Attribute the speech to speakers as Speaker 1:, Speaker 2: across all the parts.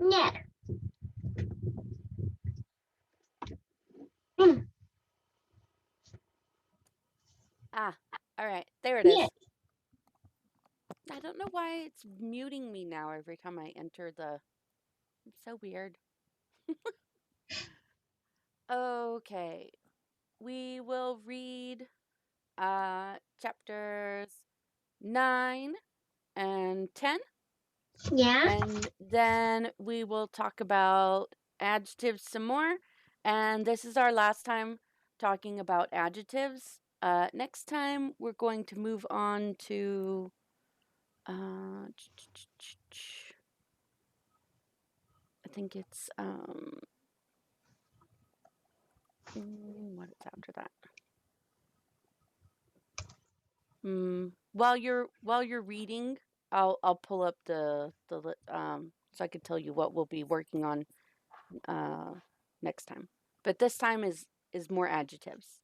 Speaker 1: Yeah. Mm.
Speaker 2: Ah, all right. There it
Speaker 1: Yeah.
Speaker 2: is. I don't know why it's muting me now every time I enter the. It's so weird. Okay. We will read chapters 9 and 10,
Speaker 1: Yeah.
Speaker 2: and then we will talk about adjectives some more. And this is our last time talking about adjectives. Next time, we're going to move on to. I think it's what is after that? While you're reading, I'll pull up so I could tell you what we'll be working on next time. But this time is more adjectives.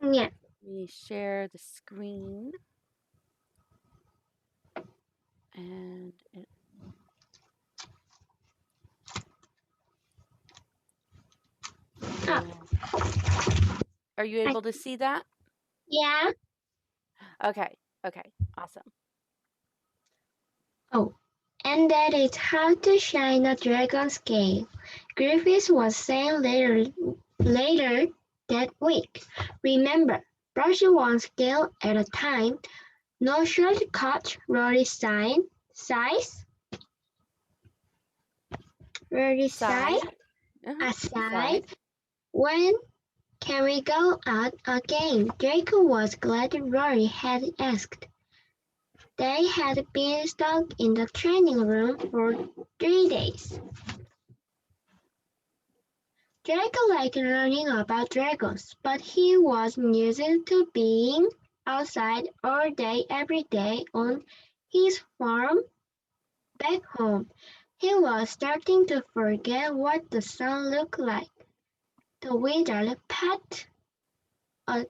Speaker 1: Yeah.
Speaker 2: Let me share the screen and
Speaker 1: Oh,
Speaker 2: are you able to see that?
Speaker 1: yeah.
Speaker 2: Okay. Okay. Awesome.
Speaker 1: Oh, and that is how to shine a dragon scale. Griffiths was saying later that week. Remember, brush one scale at a time. No shortcut. Rory size. Rory size.
Speaker 2: Side.
Speaker 1: Aside.
Speaker 2: Side.
Speaker 1: When can we go out again? Draco was glad Rory had asked. They had been stuck in the training room for 3 days. Draco liked learning about dragons, but he wasn't used to being outside all day every day on his farm back home. He was starting to forget what the sun looked like. The wizard pat a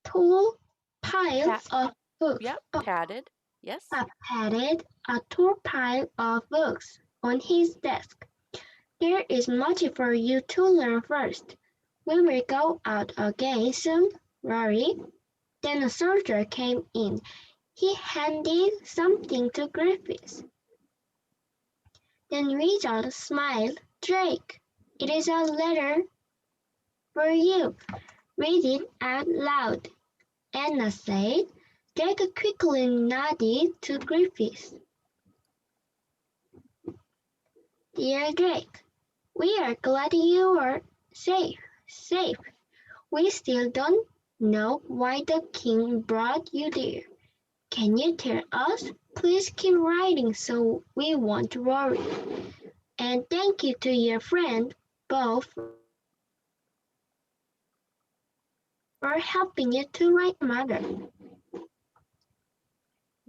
Speaker 1: tall pile
Speaker 2: Pat.
Speaker 1: of books.
Speaker 2: Yep. Padded. Yes.
Speaker 1: Patted a tall pile of books on his desk. There is much for you to learn first. We will go out again soon, Rory. Then a soldier came in. He handed something to Griffiths. Then Richard smiled. Drake, it is a letter for you. Read it out loud, Anna said. Drake quickly nodded to Griffiths. Dear Drake, we are glad you are safe. We still don't know why the king brought you there. Can you tell us? Please keep writing so we won't worry. And thank you to your friend Bo for helping you to write your mother.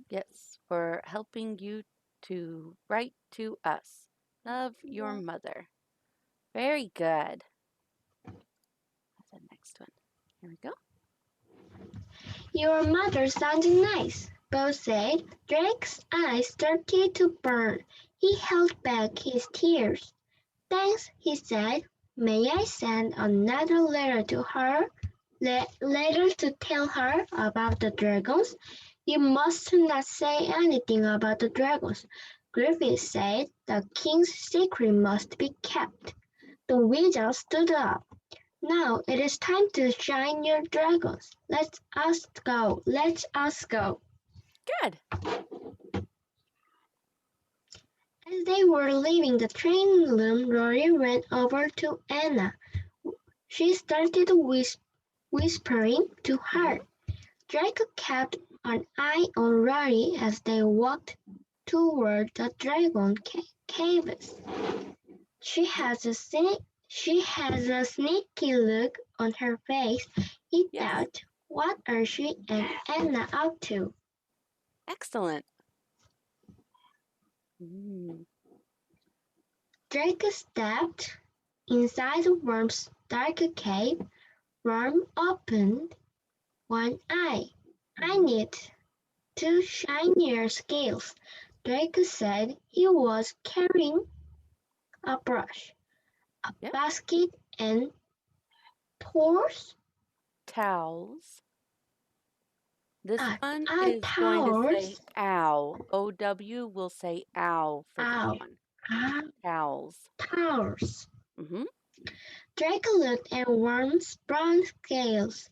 Speaker 2: Yes. For helping you to write to us. Love your
Speaker 1: Yeah.
Speaker 2: mother. Very good. The next one. Here we go.
Speaker 1: Your mother sounds nice, Bo said. Drake's eyes started to burn. He held back his tears. Thanks, he said. May I send another letter to her? Letter to tell her about the dragons? You must not say anything about the dragons. Griffith said the king's secret must be kept. The wizard stood up. Now it is time to shine your dragons. Let us go. Let us go.
Speaker 2: Good.
Speaker 1: As they were leaving the training room, Rory ran over to Anna. She started whispering to her. Draco kept an eye on Rory as they walked toward the dragon caves. She has a sneaky look on her face. He
Speaker 2: Yes.
Speaker 1: thought, what are she and Anna up to?
Speaker 2: Excellent. Mm.
Speaker 1: Draco stepped inside Worm's dark cave. Worm opened one eye. I need to shine your scales, Draco said. He was carrying a brush, a
Speaker 2: Yep.
Speaker 1: basket, and tools.
Speaker 2: Towels. This one
Speaker 1: Ah,
Speaker 2: is going to say
Speaker 1: towels.
Speaker 2: ow. OW will say ow for this
Speaker 1: Ow.
Speaker 2: one.
Speaker 1: Ah,
Speaker 2: Towels.
Speaker 1: towels.
Speaker 2: Mm-hmm.
Speaker 1: Draco looked at Worm's brown scales.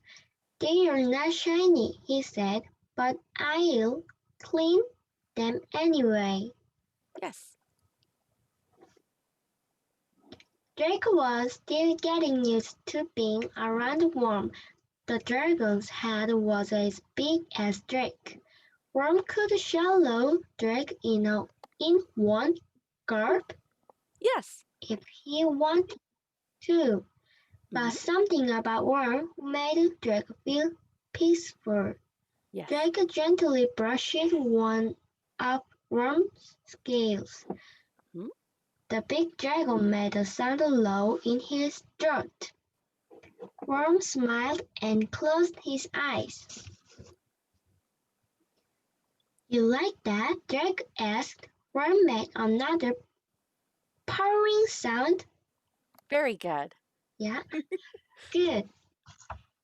Speaker 1: They are not shiny, he said, but I'll clean them anyway.
Speaker 2: Yes.
Speaker 1: Draco was still getting used to being around Worm. The dragon's head was as big as Drake. Worm could swallow Drake in one gulp
Speaker 2: Yes.
Speaker 1: if he wanted to, but
Speaker 2: Mm-hmm.
Speaker 1: something about Worm made Drake feel peaceful.
Speaker 2: Yes.
Speaker 1: Drake gently brushed one of Worm's scales.
Speaker 2: Mm-hmm.
Speaker 1: The big dragon made a sound low in his throat. Worm smiled and closed his eyes. You like that? Drake asked. Worm made another purring sound.
Speaker 2: Very good.
Speaker 1: Yeah, good.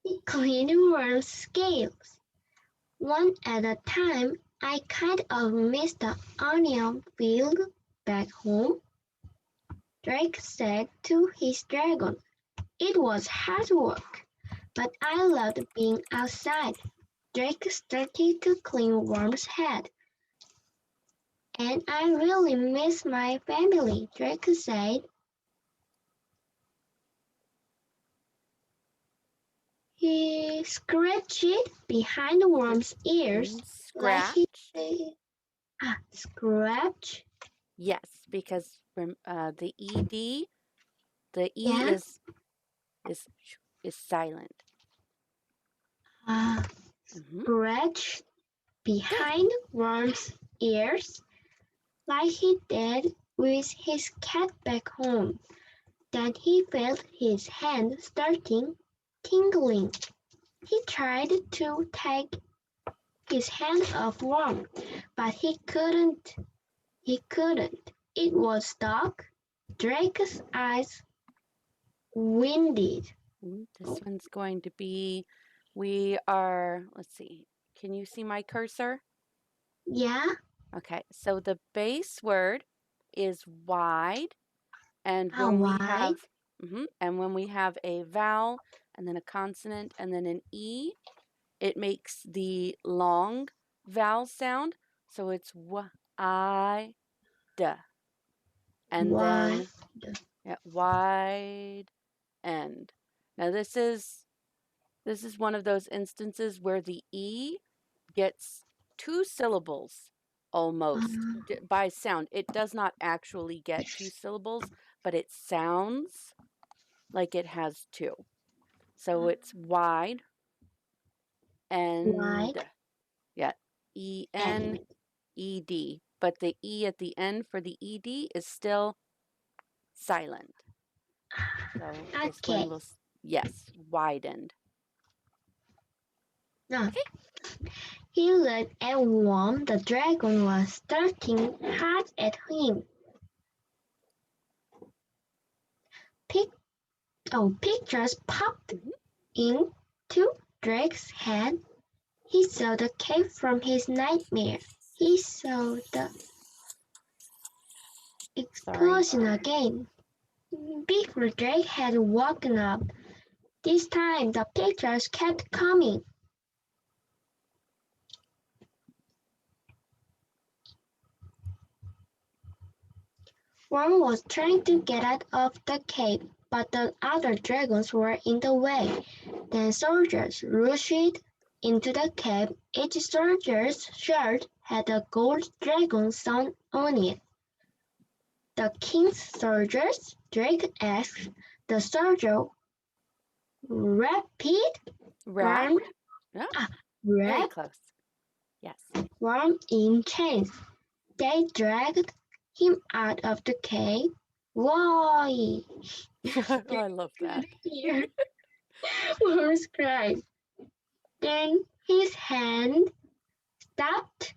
Speaker 1: He cleaned Worm's scales. One at a time, I kind of miss the onion field back home, Drake said to his dragon. It was hard work, but I loved being outside. Drake started to clean Worm's head. And I really miss my family, Drake said. He scratched behind Worm's ears like he
Speaker 2: Scratch.
Speaker 1: scratch.
Speaker 2: Yes, because from the ed, the e
Speaker 1: Yeah,
Speaker 2: is is silent.
Speaker 1: uh,
Speaker 2: Mm-hmm.
Speaker 1: scratch
Speaker 2: Good.
Speaker 1: behind Worm's ears like he did with his cat back home. Then he felt his hand starting tingling. He tried to take his hand off Worm, but he couldn't. He couldn't. It was stuck. Drake's eyes winded.
Speaker 2: This one's going to be, we are, let's see, can you see my cursor?
Speaker 1: Yeah,
Speaker 2: Okay, so the base word is wide, and when we
Speaker 1: why?
Speaker 2: have, and when we have a vowel and then a consonant and then an e, it makes the long vowel sound. So it's w, I, d, and
Speaker 1: Why?
Speaker 2: then wide end. Now this is one of those instances where the E gets two syllables almost by sound. It does not actually get two syllables, but it sounds like it has two. So it's wide
Speaker 1: Why?
Speaker 2: and yeah, E N
Speaker 1: And
Speaker 2: E D. But the E at the end for the ED is still silent. So this one
Speaker 1: okay.
Speaker 2: will, yes, widened.
Speaker 1: No.
Speaker 2: Okay.
Speaker 1: He looked at Worm. The dragon was starting hard at him. Pic- Pictures popped
Speaker 2: Mhm.
Speaker 1: into Drake's head. He saw the cave from his nightmare. He saw the
Speaker 2: Sorry.
Speaker 1: explosion again. Before Drake had woken up, this time the pictures kept coming. Worm was trying to get out of the cave, but the other dragons were in the way. Then soldiers rushed into the cave. Each soldier's shirt had a gold dragon sun on it. The king's soldiers? Drake asked. The soldier rapid
Speaker 2: Rat?
Speaker 1: worm,
Speaker 2: Yeah, very
Speaker 1: wrapped
Speaker 2: close. Yes.
Speaker 1: worm in chains. They dragged him out of the cave. Why?
Speaker 2: Oh, I love
Speaker 1: Could
Speaker 2: that.
Speaker 1: hear Worm's cry. Then his hand stopped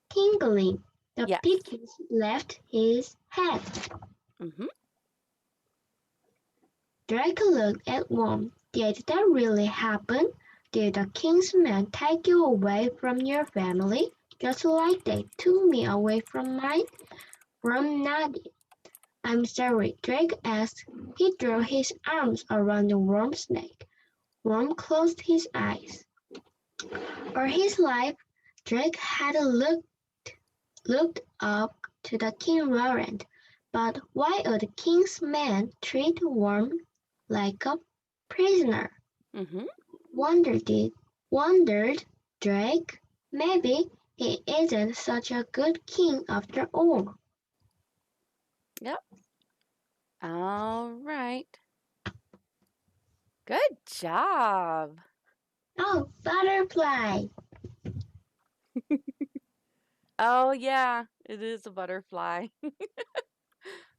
Speaker 1: tingling. The
Speaker 2: Yes.
Speaker 1: pictures left his head.
Speaker 2: Mm-hmm.
Speaker 1: Drake looked at Worm. Did that really happen? Did the king's men take you away from your family, just like they took me away from mine? Worm nodded. I'm sorry, Drake asked. He drew his arms around the worm's neck. Worm closed his eyes. All his life, Drake had looked up to the king Roland, but why would the king's men treat Worm like a prisoner?
Speaker 2: Mm-hmm.
Speaker 1: Wondered Drake. Maybe he isn't such a good king after all.
Speaker 2: Yep. All right. Good job.
Speaker 1: Oh, butterfly!
Speaker 2: Oh yeah, it is a butterfly.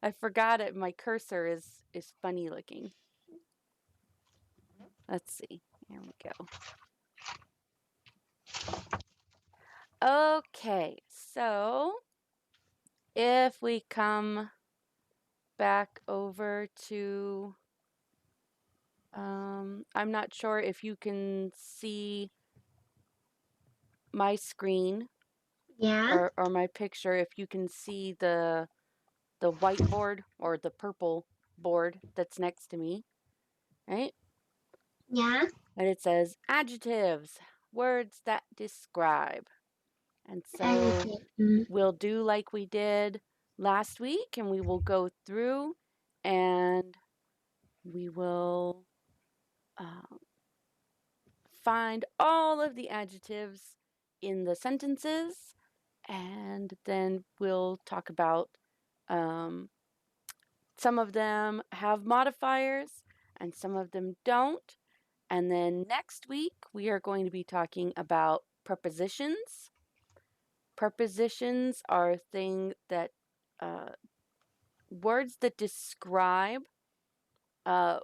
Speaker 2: I forgot it. My cursor is funny looking. Let's see. Here we go. Okay, so if we come back over to, I'm not sure if you can see my screen
Speaker 1: Yeah,
Speaker 2: or my picture, if you can see the whiteboard or the purple board that's next to me, right?
Speaker 1: yeah,
Speaker 2: And it says adjectives, words that describe. And so
Speaker 1: adjective.
Speaker 2: we'll do like we did last week, and we will go through and we will uh, find all of the adjectives in the sentences, and then we'll talk about um, some of them have modifiers and some of them don't. And then next week, we are going to be talking about prepositions. Prepositions are things that uh, words that describe uh,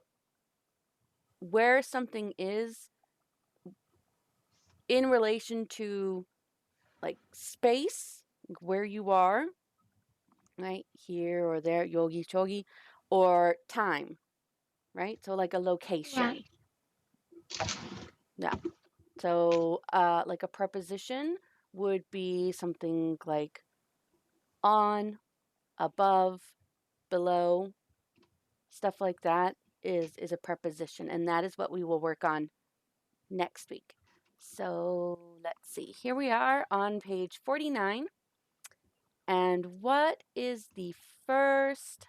Speaker 2: where something is in relation to like space, where you are, right here or there, yogi chogi, or time, right? So like a
Speaker 1: Yeah,
Speaker 2: location. Yeah. So like a preposition would be something like on, above, below, stuff like that is a preposition, and that is what we will work on next week. So let's see. Here we are on page 49. And what is the first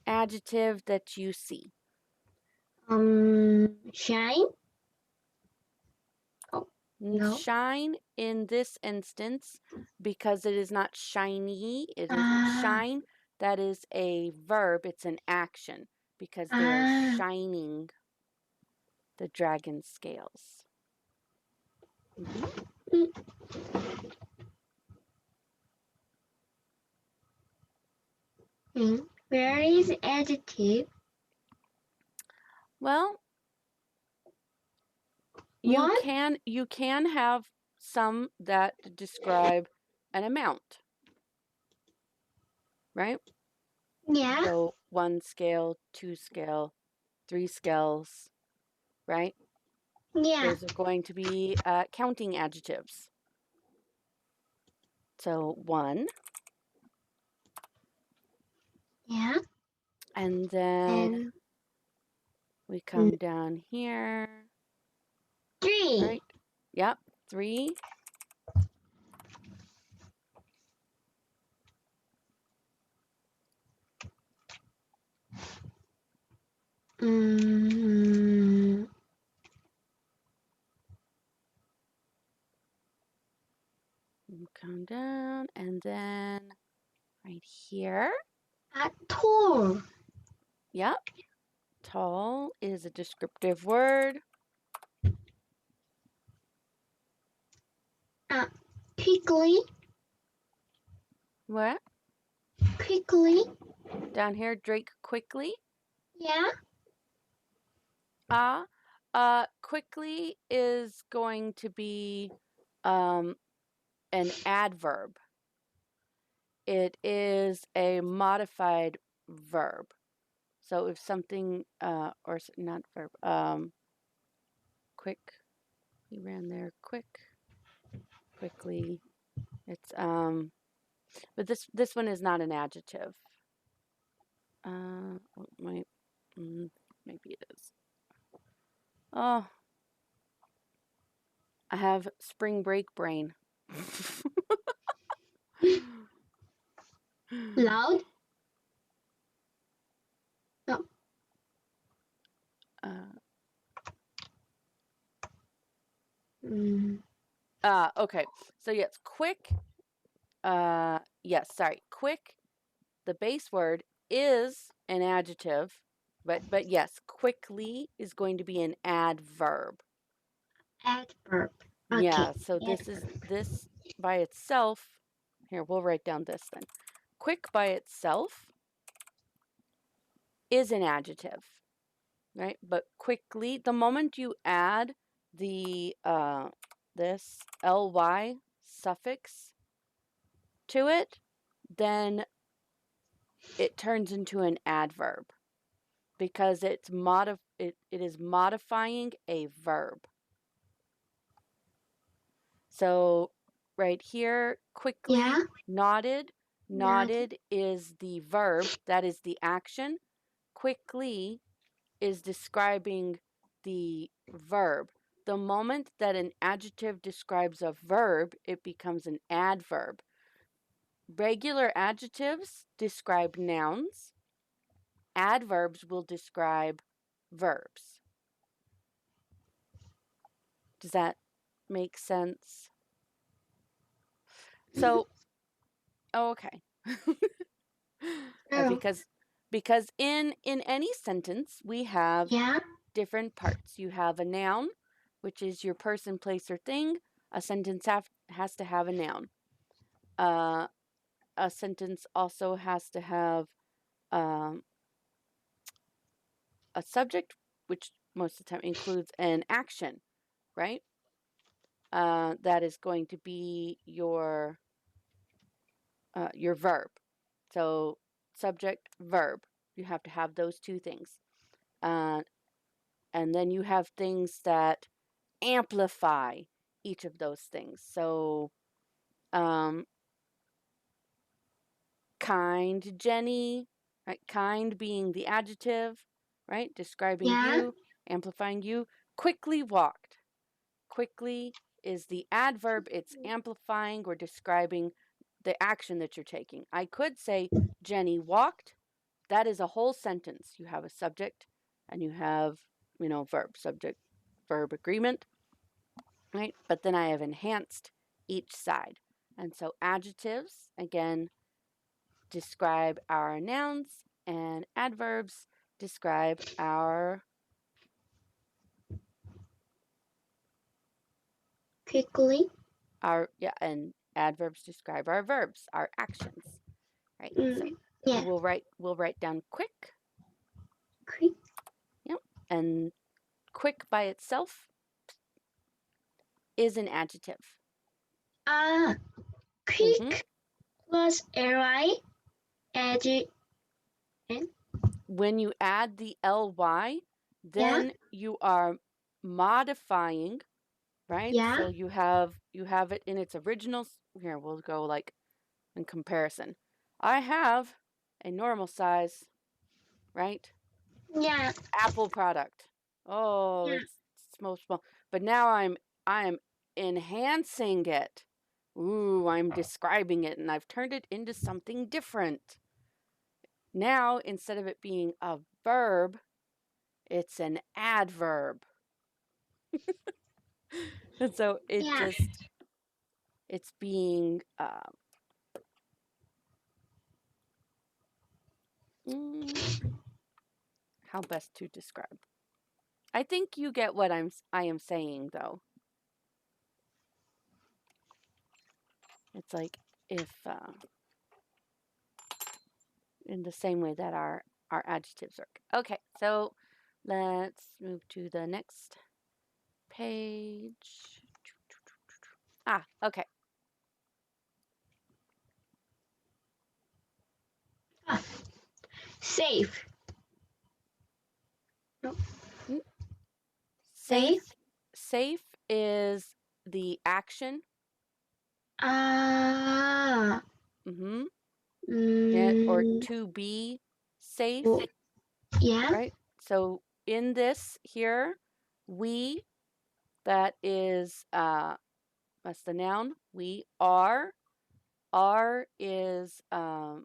Speaker 2: adjective that you see?
Speaker 1: shine. Oh, no.
Speaker 2: Shine in this instance, because it is not shiny, it isn't
Speaker 1: Ah,
Speaker 2: shine. That is a verb, it's an action because they are
Speaker 1: ah.
Speaker 2: shining the dragon scales. Mm-hmm.
Speaker 1: mm, Where is adjective?
Speaker 2: Well, you
Speaker 1: What?
Speaker 2: can have some that describe an amount, right?
Speaker 1: Yeah,
Speaker 2: So 1 scale, 2 scale, 3 scales, right?
Speaker 1: yeah,
Speaker 2: Those are going to be counting adjectives. So 1,
Speaker 1: yeah.
Speaker 2: and then
Speaker 1: And
Speaker 2: we come down here,
Speaker 1: three.
Speaker 2: right? Yep, 3,
Speaker 1: Mm,
Speaker 2: come down, and then right here,
Speaker 1: a tour.
Speaker 2: yep, tall is a descriptive word.
Speaker 1: Uh, quickly,
Speaker 2: What?
Speaker 1: quickly.
Speaker 2: Down here, Drake quickly.
Speaker 1: Yeah,
Speaker 2: Ah, quickly is going to be an adverb. it is a modified verb. So if something, or not verb, quick, we ran there, quickly. It's, but this one is not an adjective. Maybe it is. Oh, I have spring break brain.
Speaker 1: Loud? No.
Speaker 2: Okay. So yes, quick. Yes, sorry. Quick, the base word is an adjective, but yes, quickly is going to be an adverb.
Speaker 1: Adverb.
Speaker 2: Yeah,
Speaker 1: Okay.
Speaker 2: so this by itself. Here, we'll write down this then. Quick by itself is an adjective, right? But quickly, the moment you add the this ly suffix to it, then it turns into an adverb because it is modifying a verb. So right here, quickly,
Speaker 1: Yeah.
Speaker 2: nodded.
Speaker 1: Nodded.
Speaker 2: Nodded is the verb, that is the action. Quickly is describing the verb. The moment that an adjective describes a verb, it becomes an adverb. Regular adjectives describe nouns. Adverbs will describe verbs. Does that make sense? So, okay.
Speaker 1: Oh.
Speaker 2: Because in any sentence we have
Speaker 1: Yeah.
Speaker 2: different parts. You have a noun, which is your person, place, or thing. A sentence has to have a noun. A sentence also has to have a subject, which most of the time includes an action, right? That is going to be your verb. So subject, verb. You have to have those two things. And then you have things that amplify each of those things. So, kind Jenny, right? Kind being the adjective, right? Describing
Speaker 1: Yeah.
Speaker 2: you, amplifying you. Quickly walked. Quickly is the adverb, it's amplifying or describing the action that you're taking. I could say Jenny walked. That is a whole sentence. You have a subject and you have, verb, subject, verb agreement, right? But then I have enhanced each side. And so adjectives, again, describe our nouns, and adverbs describe our
Speaker 1: Quickly.
Speaker 2: and adverbs describe our verbs, our actions, right? So
Speaker 1: Yeah.
Speaker 2: we'll write down quick.
Speaker 1: Quick.
Speaker 2: Yep. And quick by itself is an adjective.
Speaker 1: Quick plus ly. Edge.
Speaker 2: When you add the ly,
Speaker 1: Yeah.
Speaker 2: then you are modifying, right?
Speaker 1: Yeah.
Speaker 2: So you have it in its original. Here, we'll go like in comparison. I have a normal size, right?
Speaker 1: Yeah.
Speaker 2: Apple product. Oh,
Speaker 1: Yeah.
Speaker 2: it's small. But now I am enhancing it. Ooh, I'm describing it and I've turned it into something different. Now, instead of it being a verb, it's an adverb. And so
Speaker 1: Yeah.
Speaker 2: it's being how best to describe. I think you get what I am saying though. It's like if in the same way that our adjectives work. Okay, so let's move to the next page. Okay.
Speaker 1: Safe. No.
Speaker 2: Mm,
Speaker 1: Safe.
Speaker 2: Safe is the action.
Speaker 1: Ah.
Speaker 2: Mm-hmm. Or
Speaker 1: Mm,
Speaker 2: to be safe,
Speaker 1: oh, yeah.
Speaker 2: right? So in this here, we, that is that's the noun. We are. Are is a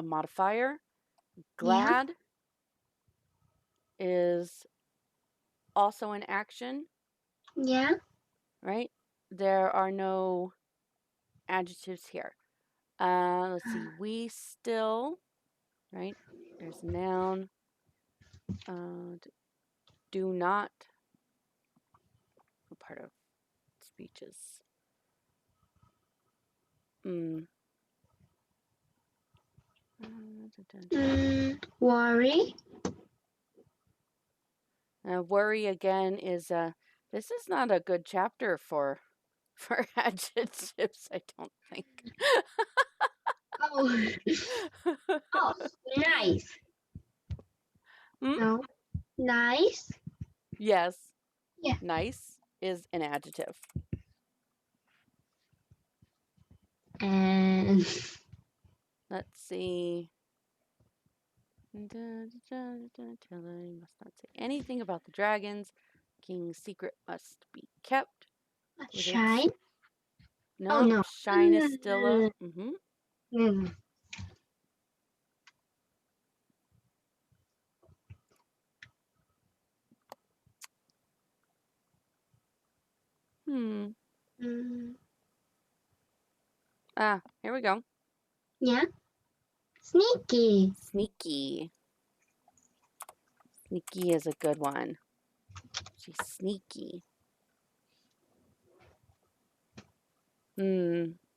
Speaker 2: modifier.
Speaker 1: Yeah.
Speaker 2: Glad is also an action,
Speaker 1: Yeah.
Speaker 2: right? There are no adjectives here. Let's see. We still, right? There's a noun. Do not. What part of speeches? Mm.
Speaker 1: Worry.
Speaker 2: Worry again is this is not a good chapter for for adjectives, I don't think.
Speaker 1: Oh. Oh. Nice.
Speaker 2: Hmm?
Speaker 1: No. Nice.
Speaker 2: Yes,
Speaker 1: Yeah.
Speaker 2: nice is an adjective.
Speaker 1: And
Speaker 2: Let's see. You must not say anything about the dragons. King's secret must be kept. Wizards.
Speaker 1: shine. Oh
Speaker 2: No,
Speaker 1: no.
Speaker 2: shine is still a. Mm-hmm.
Speaker 1: Mm.
Speaker 2: Hmm.
Speaker 1: Mm.
Speaker 2: Here we go.
Speaker 1: Yeah. Sneaky.
Speaker 2: Sneaky. Sneaky is a good one. She's sneaky.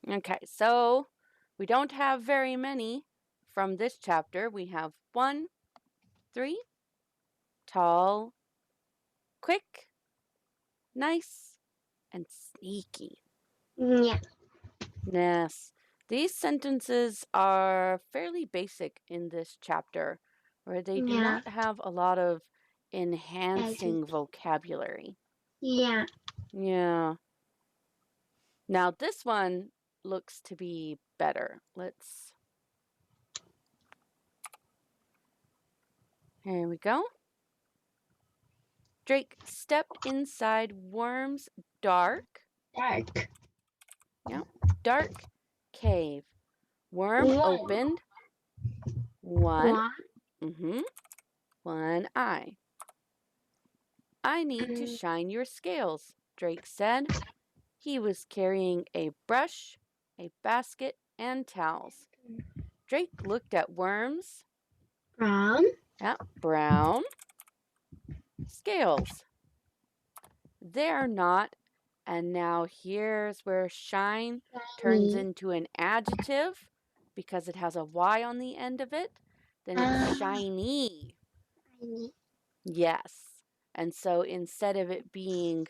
Speaker 2: Okay, so we don't have very many from this chapter. We have 1, 3, tall, quick, nice, and sneaky.
Speaker 1: Yeah.
Speaker 2: Yes. These sentences are fairly basic in this chapter, where they do
Speaker 1: Yeah.
Speaker 2: not have a lot of
Speaker 1: Adjective.
Speaker 2: enhancing vocabulary.
Speaker 1: Yeah.
Speaker 2: Yeah. Now, this one looks to be better. Here we go. Drake stepped inside Worm's dark,
Speaker 1: Dark.
Speaker 2: yeah, dark cave. Worm
Speaker 1: One.
Speaker 2: opened one,
Speaker 1: One.
Speaker 2: mm-hmm, one eye. I need to
Speaker 1: Mm,
Speaker 2: shine your scales, Drake said. He was carrying a brush, a basket, and towels. Drake looked at Worm's,
Speaker 1: brown.
Speaker 2: yeah, brown scales. They're not. And now here's where shine turns
Speaker 1: Shiny.
Speaker 2: into an adjective because it has a Y on the end of it. Then it's shiny.
Speaker 1: Shiny.
Speaker 2: Yes. And so instead of it being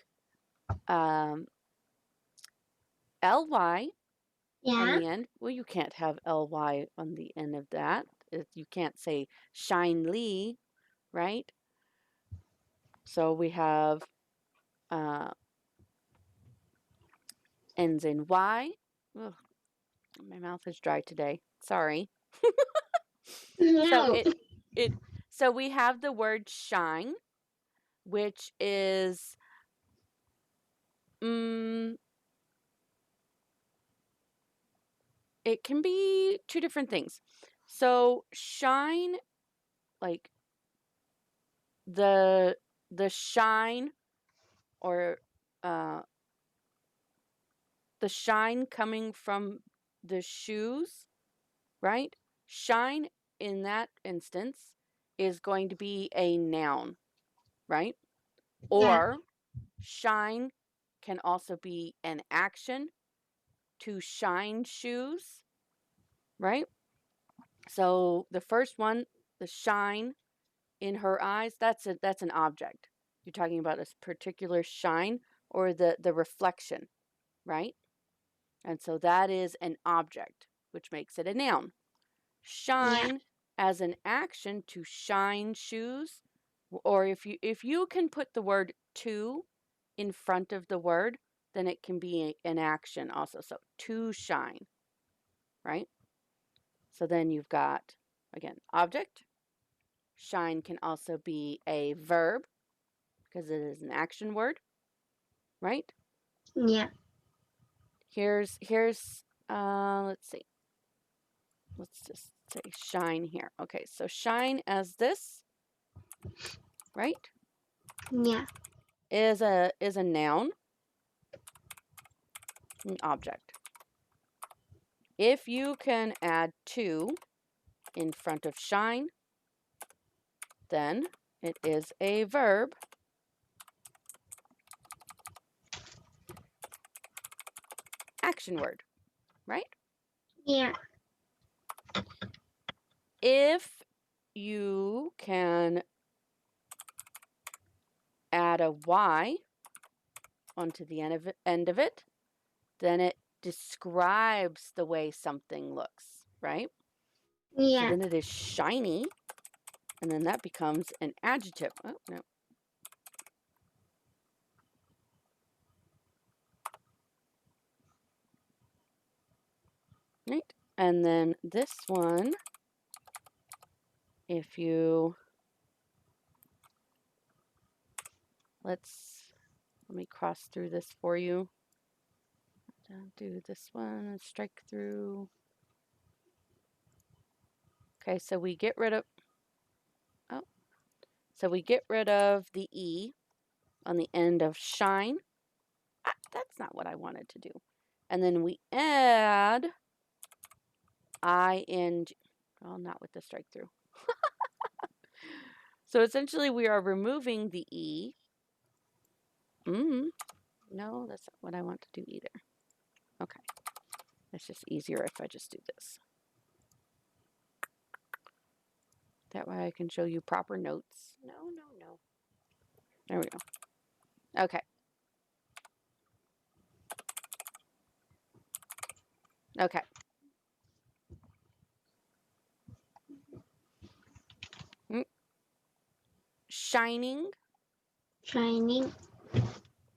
Speaker 2: ly on
Speaker 1: Yeah.
Speaker 2: the end, well, you can't have ly on the end of that. You can't say shinely, right? So we have ends in y. Ugh, my mouth is dry today. Sorry. So
Speaker 1: No.
Speaker 2: it so we have the word shine, which is it can be two different things. So shine, like the shine, or the shine coming from the shoes, right? Shine in that instance is going to be a noun, right?
Speaker 1: Yeah.
Speaker 2: Or shine can also be an action, to shine shoes, right? So the first one, the shine in her eyes, that's an object. You're talking about a particular shine, or the reflection, right? And so that is an object, which makes it a noun. Shine as an action, to shine shoes, or if you can put the word to in front of the word, then it can be an action also. So to shine, right? So then you've got, again, object. Shine can also be a verb because it is an action word, right?
Speaker 1: Yeah.
Speaker 2: Here's let's see. Let's just say shine here. Okay, so shine as this, right?
Speaker 1: Yeah.
Speaker 2: Is a noun, an object. If you can add to in front of shine, then it is a verb, action word, right?
Speaker 1: Yeah.
Speaker 2: If you can add a y onto the end of it, then it describes the way something looks, right? So
Speaker 1: Yeah.
Speaker 2: then it is shiny, and then that becomes an adjective. Oh, no. Right? And then this one, if you, let me cross through this for you. Do this one and strike through. Okay, so we get rid of, oh, so we get rid of the E on the end of shine. That's not what I wanted to do. And then we add ing. Oh, not with the strike through. So essentially we are removing the E. No, that's not what I want to do either. Okay. It's just easier if I just do this. That way I can show you proper notes. No. There we go. Okay. Okay. Shining,
Speaker 1: Shining.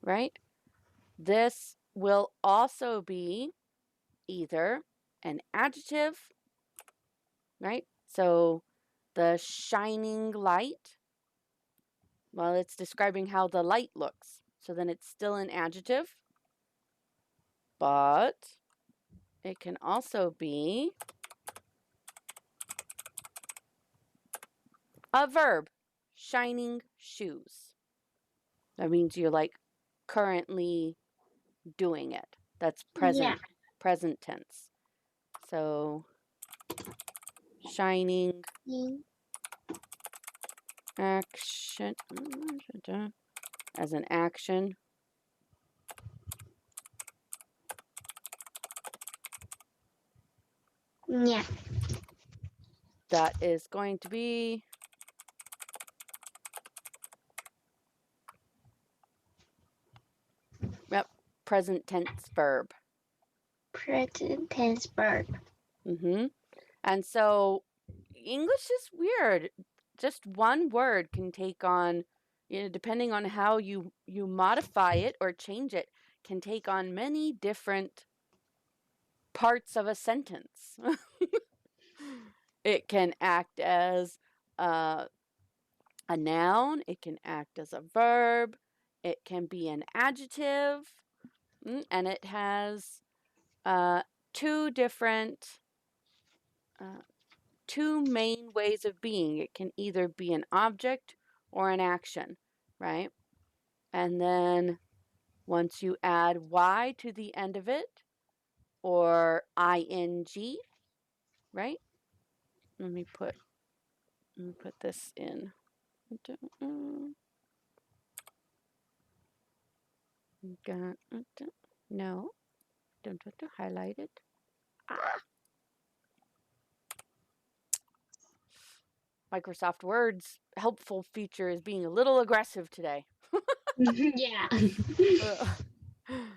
Speaker 2: right? This will also be either an adjective, right? So the shining light, well, it's describing how the light looks. So then it's still an adjective, but it can also be a verb, shining shoes. That means you're like currently doing it. That's present tense. So shining action as an action.
Speaker 1: Yeah.
Speaker 2: That is going to be present tense verb.
Speaker 1: Present tense verb.
Speaker 2: And so English is weird. Just one word can take on, depending on how you modify it or change it, can take on many different parts of a sentence. It can act as a noun. It can act as a verb. It can be an adjective. And it has two main ways of being. It can either be an object or an action, right? And then once you add y to the end of it, or ing, right? Let me put this in. No, don't want to highlight it. Microsoft Word's helpful feature is being a little aggressive today.
Speaker 1: Yeah.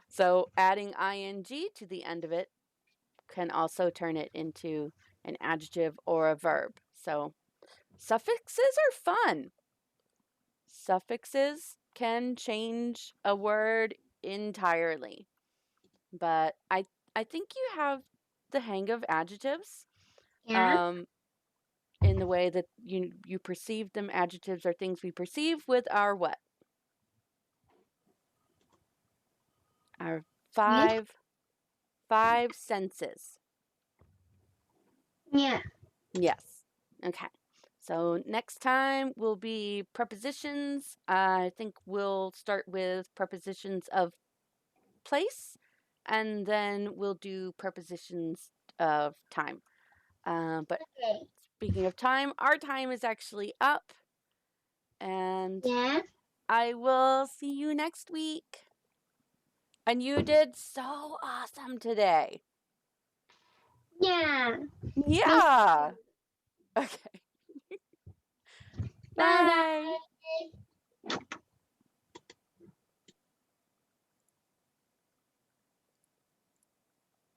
Speaker 2: So adding ing to the end of it can also turn it into an adjective or a verb. So suffixes are fun. Suffixes can change a word entirely. But I think you have the hang of adjectives.
Speaker 1: Yeah.
Speaker 2: Um, in the way that you perceive them. Adjectives are things we perceive with our what? Our
Speaker 1: Yes.
Speaker 2: five senses.
Speaker 1: Yeah.
Speaker 2: Yes. Okay. So next time will be prepositions. I think we'll start with prepositions of place, and then we'll do prepositions of time. But
Speaker 1: Okay.
Speaker 2: speaking of time, our time is actually up, and
Speaker 1: Yeah.
Speaker 2: I will see you next week. And you did so awesome today.
Speaker 1: Yeah. Me
Speaker 2: Yeah. Okay.
Speaker 1: Bye
Speaker 2: Bye.
Speaker 1: bye.